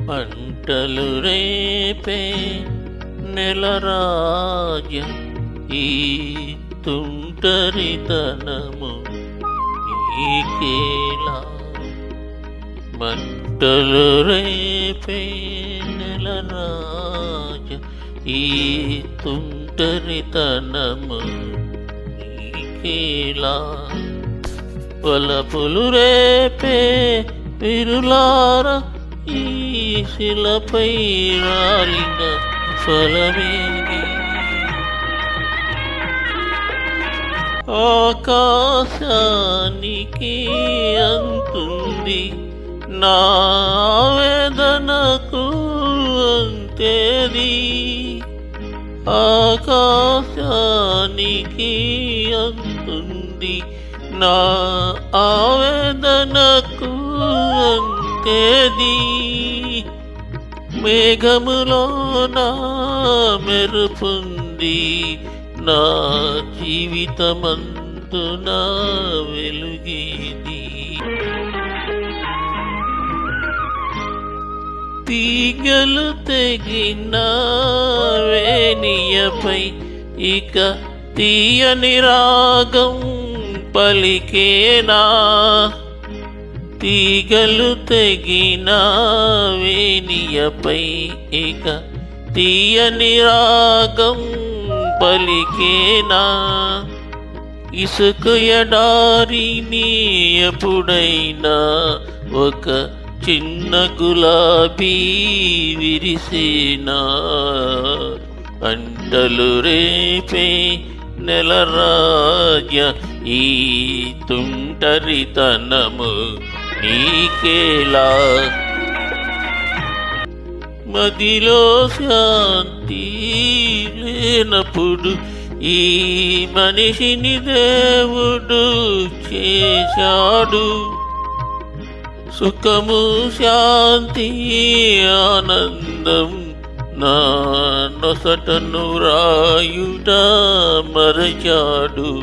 మంటలు రేపే నెలరాజ్యం ఈ తుంటరితనము నీకేలా. మంటలు రేపే నెలరాజ్యం ఈ తుంటరితనము నీకేలా. వలపులు రేపే విరులార ఈ శిలపై రాలిన ఫలమేమి. ఆకాశానికి అంతుంది నా వేదనకు అంతేది. ఆకాశానికి అంతుంది నా ఆవేదనకు అంతేది. మేఘములో నా మెరుపుంది నా జీవితమందు నా వెలుగేది. తీగలు తెగిన వేణియపై ఇక తీయని రాగం పలికేనా. తీగలు తెగిన వేణియపై ఇక తీయని రాగం పలికేనా. ఇసుక ఎడారిని ఎప్పుడైనా ఒక చిన్న గులాబీ విరిసేనా. అంటలు రేపే నెలరాజ్య ఈ తుంటరితనము నీకేలా. మదిలో శాంతి లేనప్పుడు ఈ మనిషిని దేవుడు చేశాడు. సుఖము శాంతి ఆనందం నా నొసటను రాయుట మరచాడు.